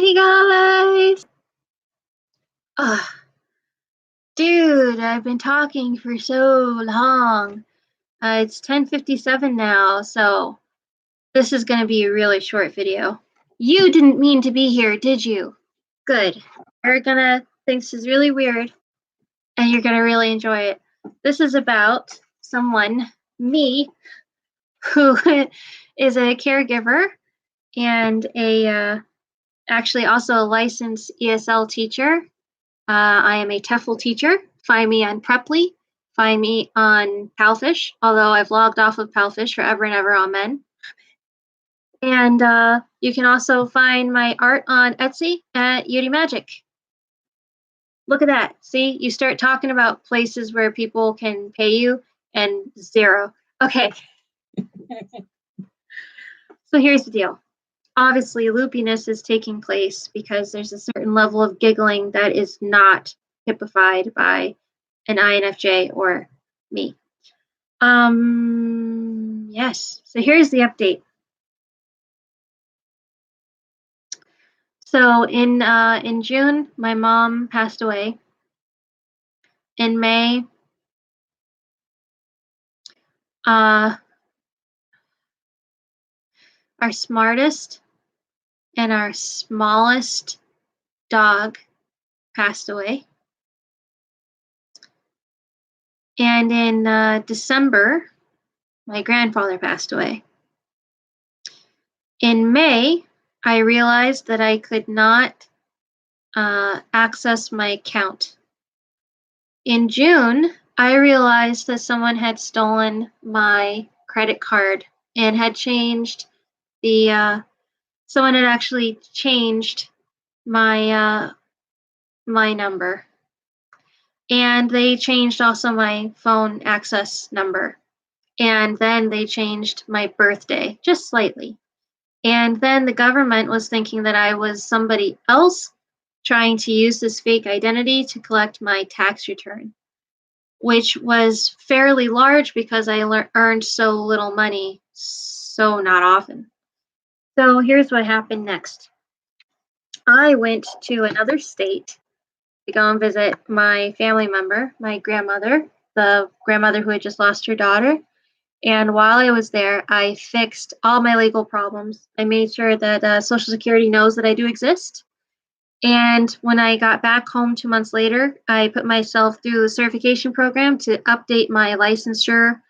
Hey guys! Ugh, dude, I've been talking for so long. It's 10:57 now, so this is gonna be a really short video. You didn't mean to be here, did you? Good. You're gonna think this is really weird, and you're gonna really enjoy it. This is about someone, me, who is a caregiver and actually also a licensed ESL teacher. I am a TEFL teacher. Find me on Preply. Find me on Palfish, although I've logged off of Palfish forever and ever. Amen. And you can also find my art on Etsy at Beauty Magic. Look at that. See, you start talking about places where people can pay you and zero. Okay. So here's the deal. Obviously, loopiness is taking place because there's a certain level of giggling that is not typified by an INFJ or me. Yes. So here's the update. So in June, my mom passed away. In May, our smartest and our smallest dog passed away. And in December, my grandfather passed away. In May, I realized that I could not access my account. In June, I realized that someone had stolen my credit card and had changed someone had actually changed my my number. And they changed also my phone access number. And then they changed my birthday just slightly. And then the government was thinking that I was somebody else trying to use this fake identity to collect my tax return, which was fairly large because I earned so little money so not often. So here's what happened next. I went to another state to go and visit my family member, my grandmother, the grandmother who had just lost her daughter. And while I was there, I fixed all my legal problems. I made sure that Social Security knows that I do exist. And when I got back home 2 months later, I put myself through the certification program to update my licensure,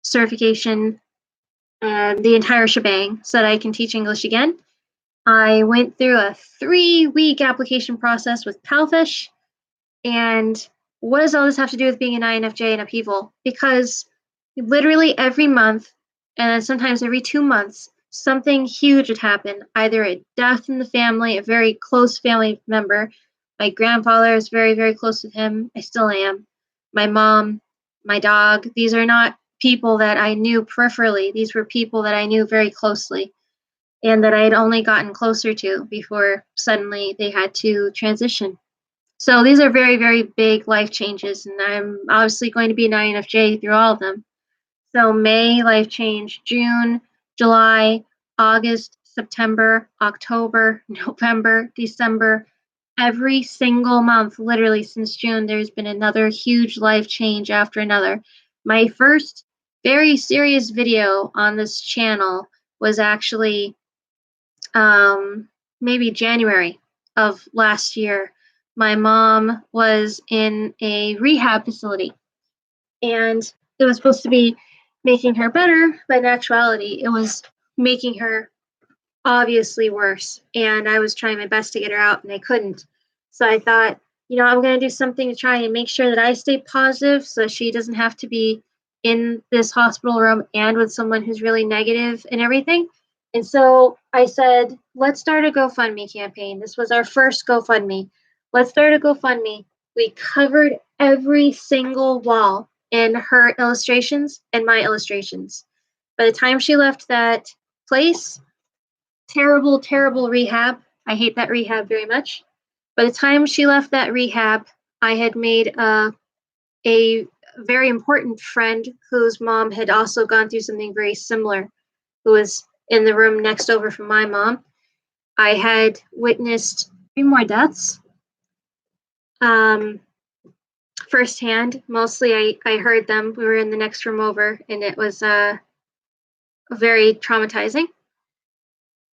certification, and the entire shebang so that I can teach English again. I went through a 3-week application process with Palfish. And what does all this have to do with being an INFJ and upheaval? Because literally every month, and sometimes every 2 months, something huge would happen. Either a death in the family, a very close family member. My grandfather is very, very close with him. I still am. My mom, my dog. These are not people that I knew peripherally. These were people that I knew very closely and that I had only gotten closer to before suddenly they had to transition. So these are very, very big life changes, and I'm obviously going to be an INFJ through all of them. So May, life change, June, July, August, September, October, November, December. Every single month, literally since June, there's been another huge life change after another. My first very serious video on this channel was actually maybe January of last year. My mom was in a rehab facility, and it was supposed to be making her better, but in actuality, it was making her obviously worse. And I was trying my best to get her out, and I couldn't. So I thought, I'm going to do something to try and make sure that I stay positive so she doesn't have to be in this hospital room and with someone who's really negative and everything. And so I said, let's start a GoFundMe campaign. This was our first GoFundMe. Let's start a GoFundMe. We covered every single wall in her illustrations and my illustrations. By the time she left that place, terrible, terrible rehab. I hate that rehab very much. By the time she left that rehab, I had made a very important friend whose mom had also gone through something very similar, who was in the room next over from my mom. I had witnessed 3 more deaths um, firsthand. Mostly I heard them. We were in the next room over, and it was very traumatizing.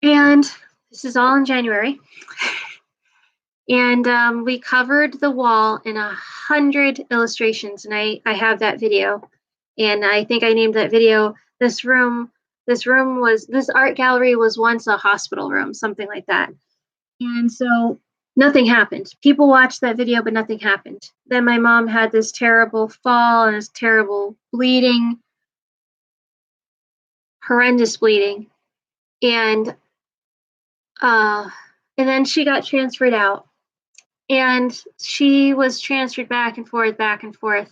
And this is all in January. And we covered the wall in 100 illustrations, and I have that video. And I think I named that video this art gallery was once a hospital room, something like that. And so nothing happened. People watched that video, but nothing happened. Then my mom had this terrible fall and this terrible bleeding, horrendous bleeding. And uh and then she got transferred out. And she was transferred back and forth, back and forth.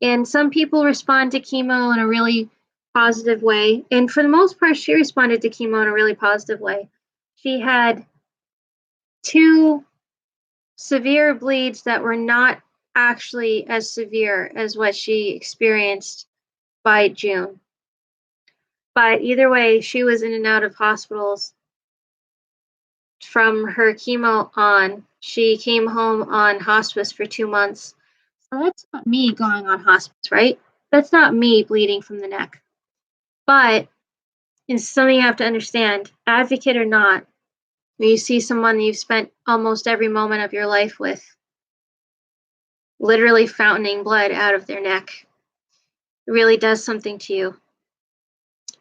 And some people respond to chemo in a really positive way. And for the most part, she responded to chemo in a really positive way. She had 2 severe bleeds that were not actually as severe as what she experienced by June. But either way, she was in and out of hospitals from her chemo on. She came home on hospice for 2 months. So that's not me going on hospice, right? That's not me bleeding from the neck. But it's something you have to understand, advocate or not, when you see someone you've spent almost every moment of your life with literally fountaining blood out of their neck, it really does something to you.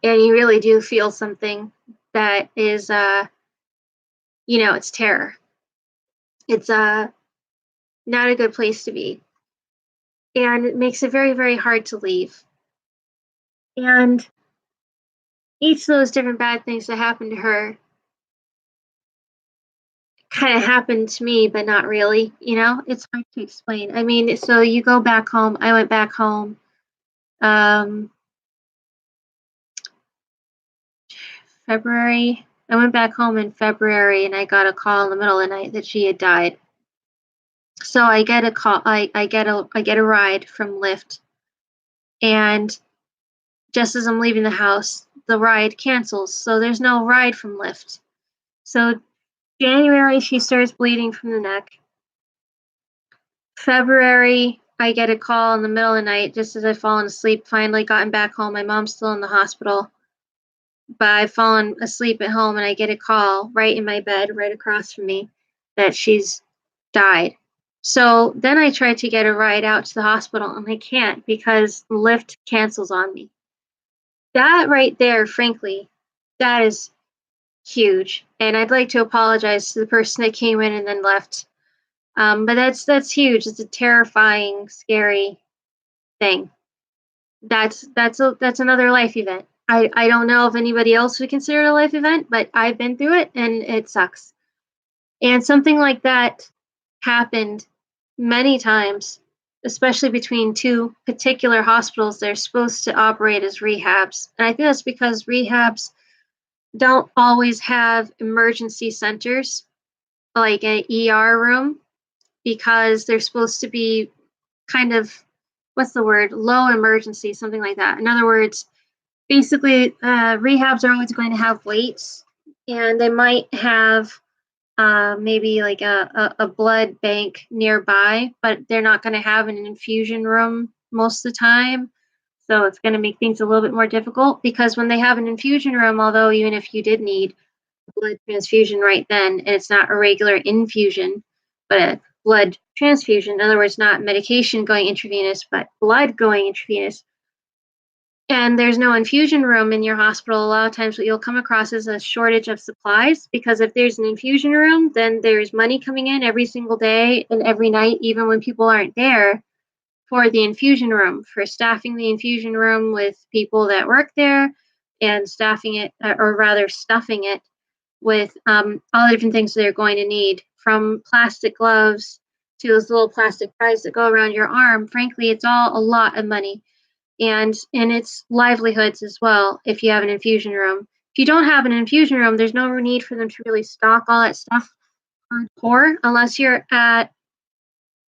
And you really do feel something that is, it's terror. It's not a good place to be. And it makes it very, very hard to leave. And each of those different bad things that happened to her kind of happened to me, but not really. It's hard to explain. I mean, so you go back home. I went back home. February. I went back home in February, and I got a call in the middle of the night that she had died. So I get a call. I get a ride from Lyft, and just as I'm leaving the house, the ride cancels. So there's no ride from Lyft. So January, she starts bleeding from the neck. February, I get a call in the middle of the night just as I've fallen asleep, finally gotten back home. My mom's still in the hospital, but I've fallen asleep at home, and I get a call right in my bed, right across from me, that she's died. So then I try to get a ride out to the hospital, and I can't because Lyft cancels on me. That right there, frankly, that is huge. And I'd like to apologize to the person that came in and then left. But that's huge. It's a terrifying, scary thing. That's another life event. I don't know if anybody else would consider it a life event, but I've been through it and it sucks. And something like that happened many times, especially between 2 particular hospitals. They're supposed to operate as rehabs. And I think that's because rehabs don't always have emergency centers like an ER room, because they're supposed to be kind of, what's the word, low emergency, something like that. In other words, basically, rehabs are always going to have waits, and they might have maybe like a blood bank nearby, but they're not going to have an infusion room most of the time. So it's going to make things a little bit more difficult, because when they have an infusion room, although even if you did need a blood transfusion right then, and it's not a regular infusion, but a blood transfusion, in other words, not medication going intravenous, but blood going intravenous, and there's no infusion room in your hospital, a lot of times what you'll come across is a shortage of supplies, because if there's an infusion room, then there's money coming in every single day and every night, even when people aren't there, for the infusion room, for staffing the infusion room with people that work there, and staffing it, or rather stuffing it with all the different things they're going to need, from plastic gloves to those little plastic pies that go around your arm. Frankly, it's all a lot of money. And it's livelihoods as well if you have an infusion room. If you don't have an infusion room, there's no need for them to really stock all that stuff hardcore, unless you're at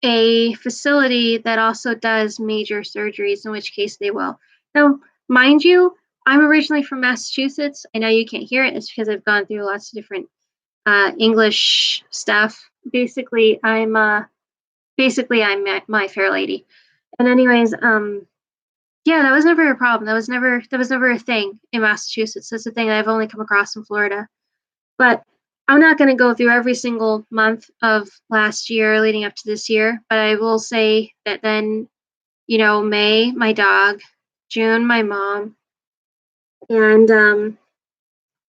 a facility that also does major surgeries, in which case they will. Now, mind you, I'm originally from Massachusetts. I know you can't hear it. It's because I've gone through lots of different English stuff. Basically I'm my fair lady. And anyways, yeah, that was never a problem. That was never a thing in Massachusetts. That's a thing I've only come across in Florida. But I'm not going to go through every single month of last year leading up to this year. But I will say that then, May, my dog, June, my mom, and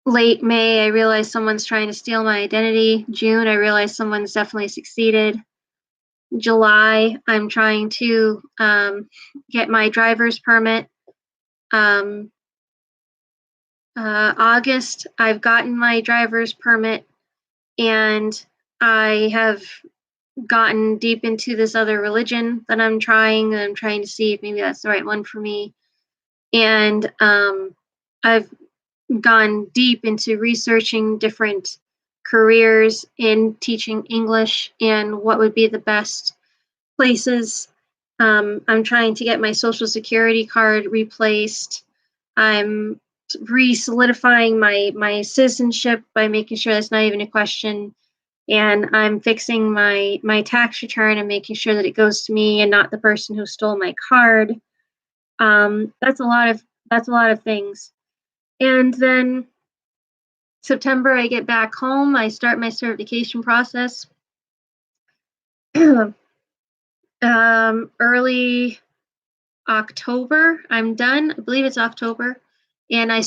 late May, I realized someone's trying to steal my identity. June, I realized someone's definitely succeeded. July, I'm trying to get my driver's permit. Um, August, I've gotten my driver's permit, and I have gotten deep into this other religion that I'm trying. And I'm trying to see if maybe that's the right one for me. And I've gone deep into researching different careers in teaching English and what would be the best places. I'm trying to get my social security card replaced. I'm re-solidifying my citizenship by making sure that's not even a question. And I'm fixing my tax return and making sure that it goes to me and not the person who stole my card. That's a lot of things. And then September, I get back home. I start my certification process. Early October, I'm done. I believe it's October. And I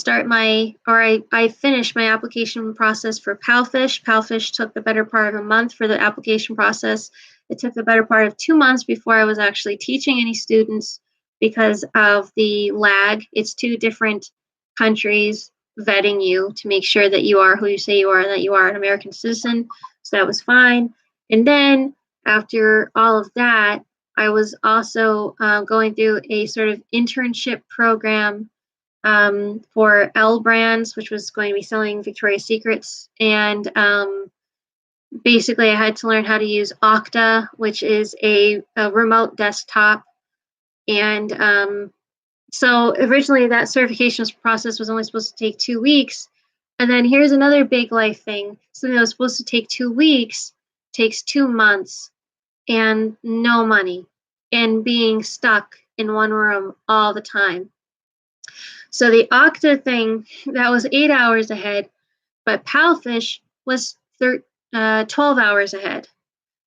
finish my application process for PALFISH. PALFISH took the better part of a month for the application process. It took the better part of 2 months before I was actually teaching any students because of the lag. It's two different countries vetting you to make sure that you are who you say you are and that you are an American citizen. So that was fine. And then after all of that, I was also going through a sort of internship program for L Brands, which was going to be selling Victoria's Secrets. And basically, I had to learn how to use Okta, which is a remote desktop. And so originally, that certification process was only supposed to take 2 weeks. And then here's another big life thing: something that was supposed to take 2 weeks takes 2 months and no money and being stuck in one room all the time. So the Okta thing, that was 8 hours ahead, but Palfish was 12 hours ahead.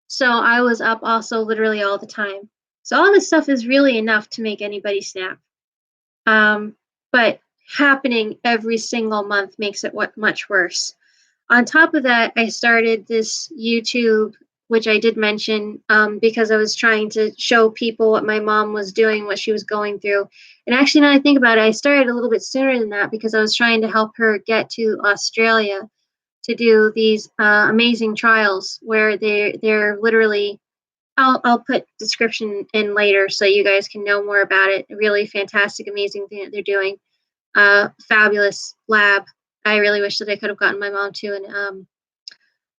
So I was up also literally all the time. So all this stuff is really enough to make anybody snap. But happening every single month makes it much worse. On top of that, I started this YouTube, which I did mention because I was trying to show people what my mom was doing, what she was going through. And actually, now I think about it, I started a little bit sooner than that because I was trying to help her get to Australia to do these amazing trials where they're literally. I'll put description in later so you guys can know more about it. A really fantastic, amazing thing that they're doing. Fabulous lab. I really wish that I could have gotten my mom to,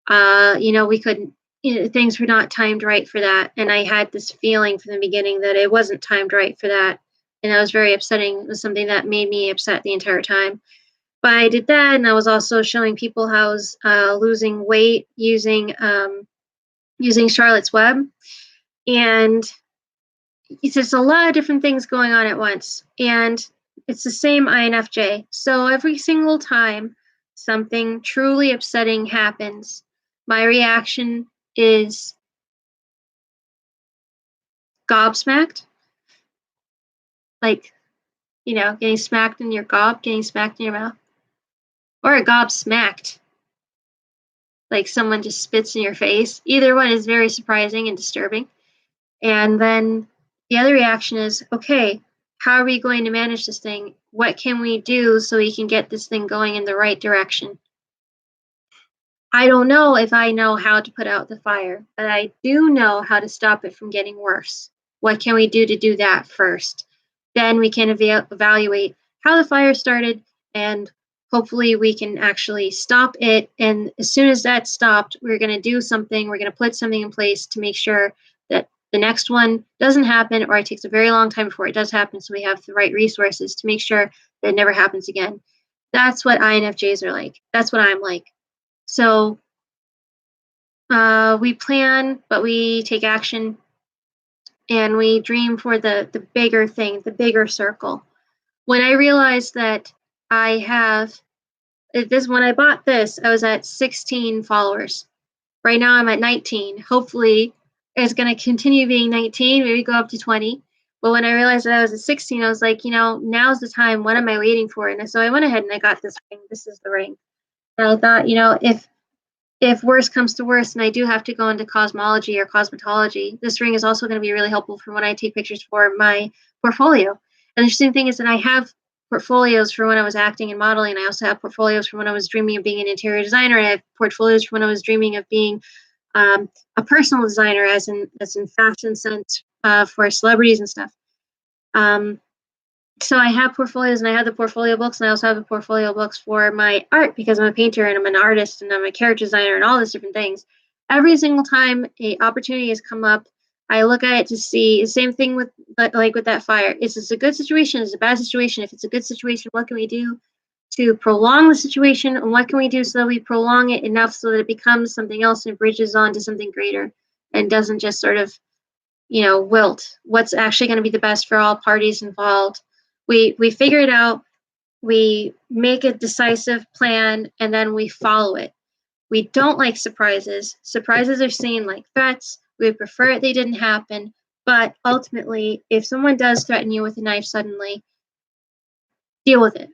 and we couldn't. Things were not timed right for that, and I had this feeling from the beginning that it wasn't timed right for that, and that was very upsetting. It was something that made me upset the entire time. But I did that, and I was also showing people how I was losing weight using Charlotte's Web, and it's just a lot of different things going on at once. And it's the same INFJ. So every single time something truly upsetting happens, my reaction is gobsmacked. Like, getting smacked in your gob, getting smacked in your mouth. Or a gobsmacked. Like someone just spits in your face. Either one is very surprising and disturbing. And then the other reaction is, okay, how are we going to manage this thing? What can we do so we can get this thing going in the right direction? I don't know if I know how to put out the fire, but I do know how to stop it from getting worse. What can we do to do that first? Then we can evaluate how the fire started, and hopefully we can actually stop it. And as soon as that's stopped, we're going to do something. We're going to put something in place to make sure that the next one doesn't happen, or it takes a very long time before it does happen, so we have the right resources to make sure that it never happens again. That's what INFJs are like. That's what I'm like. So We plan, but we take action, and we dream for the bigger thing, the bigger circle. When I realized that I have this, when I bought this, I was at 16 followers. Right now I'm at 19. Hopefully it's going to continue being 19, maybe go up to 20. But when I realized that I was at 16, I was like, now's the time. What am I waiting for? And so I went ahead and I got this ring. This is the ring. And I thought, if worse comes to worse and I do have to go into cosmology or cosmetology, this ring is also going to be really helpful for when I take pictures for my portfolio. And the interesting thing is that I have portfolios for when I was acting and modeling. I also have portfolios for when I was dreaming of being an interior designer. I have portfolios for when I was dreaming of being a personal designer, as in fashion sense, for celebrities and stuff. Um, so I have portfolios, and I have the portfolio books, and I also have the portfolio books for my art because I'm a painter and I'm an artist and I'm a character designer and all these different things. Every single time a opportunity has come up, I look at it to see the same thing with, like with that fire. Is this a good situation? Is it a bad situation? If it's a good situation, what can we do to prolong the situation? And what can we do so that we prolong it enough so that it becomes something else and bridges on to something greater and doesn't just sort of, wilt? What's actually going to be the best for all parties involved? We figure it out, we make a decisive plan, and then we follow it. We don't like surprises. Surprises are seen like threats. We would prefer they didn't happen. But ultimately, if someone does threaten you with a knife suddenly, deal with it.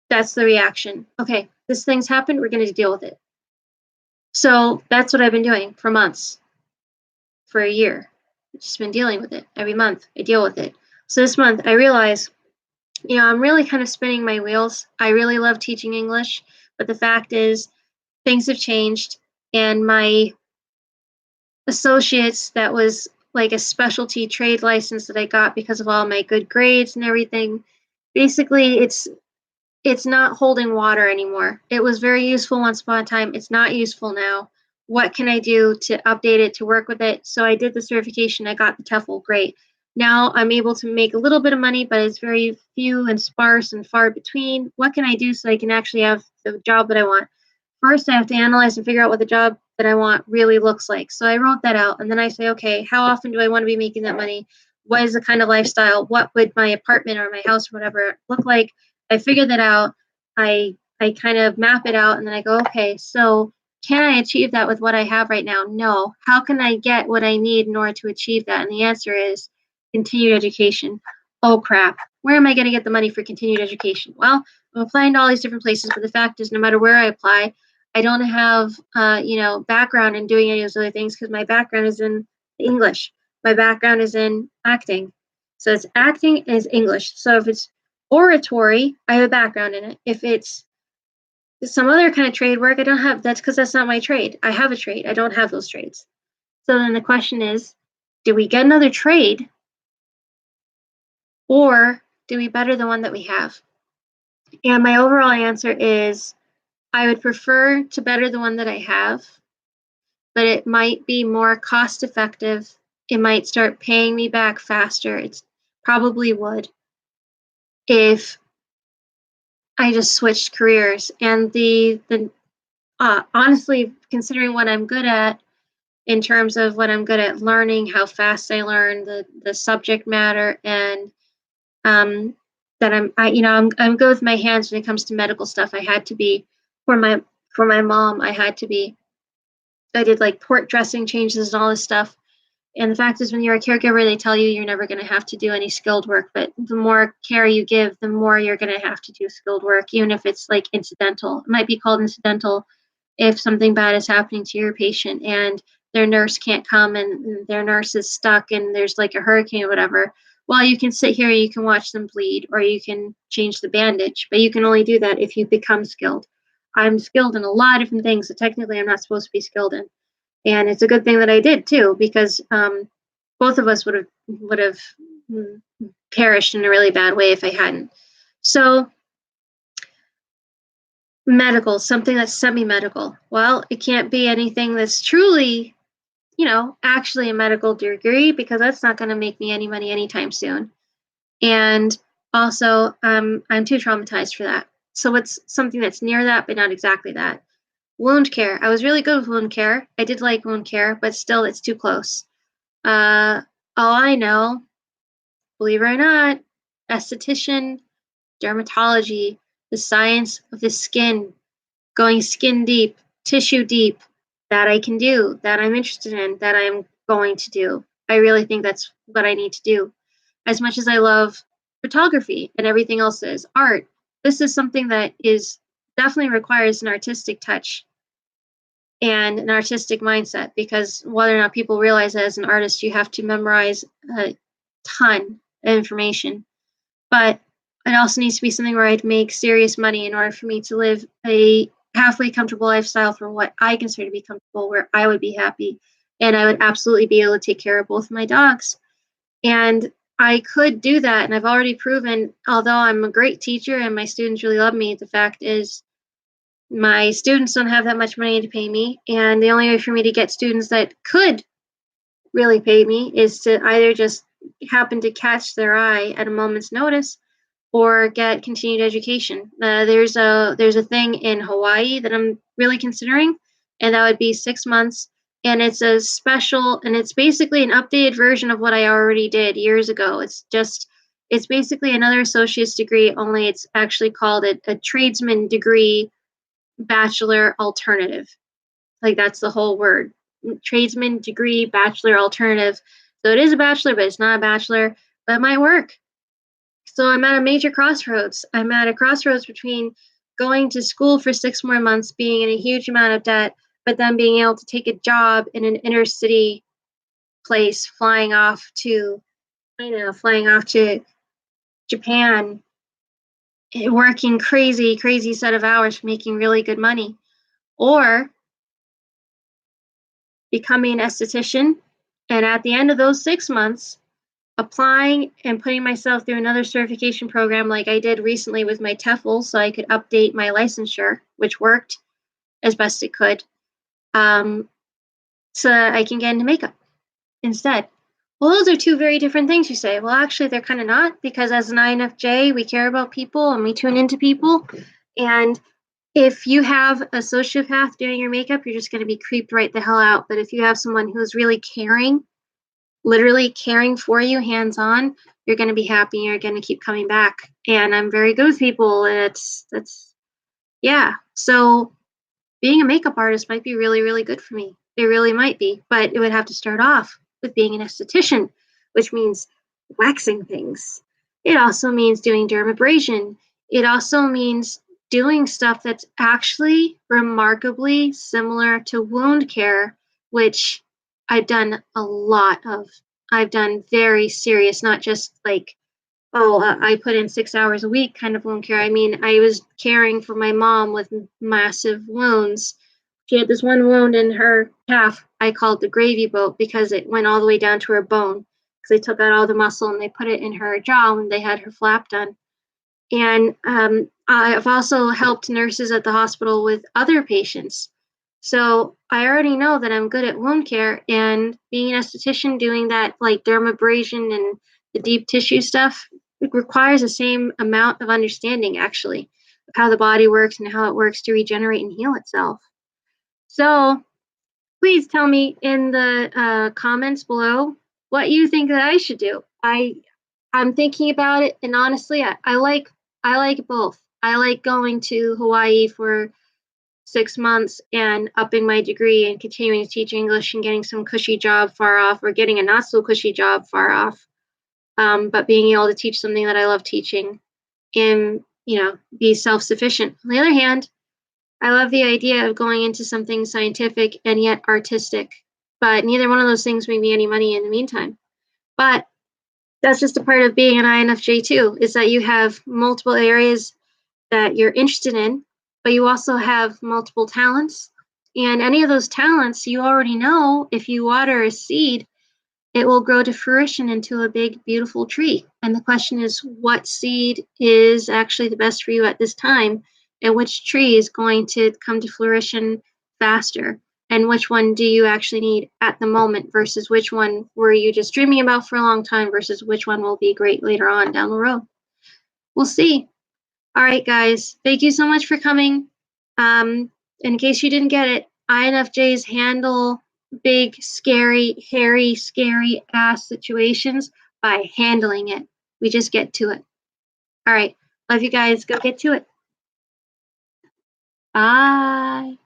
That's the reaction. Okay, this thing's happened. We're going to deal with it. So that's what I've been doing for months, for a year. I've just been dealing with it. Every month, I deal with it. So this month, I realize, I'm really kind of spinning my wheels. I really love teaching English, but the fact is, things have changed, and my associates, that was like a specialty trade license that I got because of all my good grades and everything. Basically, it's not holding water anymore. It was very useful once upon a time. It's not useful now. What can I do to update it, to work with it? So I did the certification. I got the TEFL. Great. Now I'm able to make a little bit of money, but it's very few and sparse and far between. What can I do so I can actually have the job that I want? First, I have to analyze and figure out what the job that I want really looks like. So I wrote that out. And then I say, okay, how often do I want to be making that money? What is the kind of lifestyle? What would my apartment or my house or whatever look like? I figure that out. I kind of map it out, and then I go, okay, so can I achieve that with what I have right now? No. How can I get what I need in order to achieve that? And the answer is continued education. Oh crap. Where am I going to get the money for continued education? Well, I'm applying to all these different places, but the fact is, no matter where I apply, I don't have, background in doing any of those other things because my background is in English. My background is in acting. So it's acting and it's English. So if it's oratory, I have a background in it. If it's some other kind of trade work, I don't have. That's because that's not my trade. I have a trade. I don't have those trades. So then the question is, do we get another trade, or do we better the one that we have? And my overall answer is, I would prefer to better the one that I have, but it might be more cost effective. It might start paying me back faster. It's probably would if I just switched careers. And the honestly, considering what I'm good at, in terms of what I'm good at learning, how fast I learn the subject matter, and um, that I'm good with my hands when it comes to medical stuff. I had to be for my mom. I did like port dressing changes and all this stuff. And the fact is, when you're a caregiver, they tell you you're never going to have to do any skilled work. But the more care you give, the more you're going to have to do skilled work, even if it's like incidental. It might be called incidental if something bad is happening to your patient and their nurse can't come and their nurse is stuck and there's like a hurricane or whatever. Well, you can sit here, you can watch them bleed, or you can change the bandage, but you can only do that if you become skilled. I'm skilled in a lot of different things that technically I'm not supposed to be skilled in. And it's a good thing that I did too, because both of us would have mm, perished in a really bad way if I hadn't. So medical, something that's semi-medical. Well, it can't be anything that's truly, actually a medical degree, because that's not going to make me any money anytime soon. And also, I'm too traumatized for that. So it's something that's near that, but not exactly that. Wound care. I was really good with wound care. I did like wound care, but still, it's too close. Uh, all I know, believe it or not, esthetician, dermatology, the science of the skin, going skin deep, tissue deep, that I can do, that I'm interested in, that I'm going to do. I really think that's what I need to do. As much as I love photography and everything else that is art, this is something that is definitely requires an artistic touch and an artistic mindset, because whether or not people realize that as an artist, you have to memorize a ton of information. But it also needs to be something where I'd make serious money in order for me to live a halfway comfortable lifestyle for what I consider to be comfortable, where I would be happy. And I would absolutely be able to take care of both my dogs. And I could do that. And I've already proven, although I'm a great teacher and my students really love me, the fact is my students don't have that much money to pay me. And the only way for me to get students that could really pay me is to either just happen to catch their eye at a moment's notice or get continued education. There's a thing in Hawaii that I'm really considering, and that would be 6 months. And it's a special, and it's basically an updated version of what I already did years ago. It's basically another associate's degree, only it's actually called a tradesman degree bachelor alternative. Like that's the whole word. Tradesman degree bachelor alternative. So it is a bachelor, but it's not a bachelor, but it might work. So I'm at a major crossroads. I'm at a crossroads between going to school for 6 more months, being in a huge amount of debt, but then being able to take a job in an inner city place, flying off to China, flying off to Japan, working crazy, crazy set of hours, making really good money, or becoming an esthetician. And at the end of those 6 months, applying and putting myself through another certification program like I did recently with my TEFL so I could update my licensure, which worked as best it could, um, so I can get into makeup instead. Well, those are two very different things, you say. Well, actually, they're kind of not, because as an INFJ, we care about people and we tune into people. And if you have a sociopath doing your makeup, you're just going to be creeped right the hell out. But if you have someone who's really caring, literally caring for you hands on, you're going to be happy. You're going to keep coming back. And I'm very good with people. And that's, yeah. So being a makeup artist might be really, really good for me. It really might be. But it would have to start off with being an esthetician, which means waxing things. It also means doing dermabrasion. It also means doing stuff that's actually remarkably similar to wound care, which I've done a lot of. I've done very serious, not just like, oh, I put in 6 hours a week kind of wound care. I mean, I was caring for my mom with massive wounds. She had this one wound in her calf. I called the gravy boat because it went all the way down to her bone. Because they took out all the muscle and they put it in her jaw when they had her flap done. And I've also helped nurses at the hospital with other patients. So I already know that I'm good at wound care, and being an esthetician doing that like dermabrasion and the deep tissue stuff, it requires the same amount of understanding actually of how the body works and how it works to regenerate and heal itself. So please tell me in the comments below what you think that I should do. I'm thinking about it, and honestly, I like both. I like going to Hawaii for 6 months and upping my degree and continuing to teach English and getting some cushy job far off, or getting a not so cushy job far off. But being able to teach something that I love teaching and be self-sufficient. On the other hand, I love the idea of going into something scientific and yet artistic, but neither one of those things make me any money in the meantime. But that's just a part of being an INFJ too, is that you have multiple areas that you're interested in, but you also have multiple talents. And any of those talents, you already know if you water a seed, it will grow to fruition into a big, beautiful tree. And the question is, what seed is actually the best for you at this time? And which tree is going to come to fruition faster? And which one do you actually need at the moment versus which one were you just dreaming about for a long time versus which one will be great later on down the road? We'll see. All right, guys. Thank you so much for coming. In case you didn't get it, INFJs handle big, scary, hairy, scary ass situations by handling it. We just get to it. All right. Love you guys. Go get to it. Bye.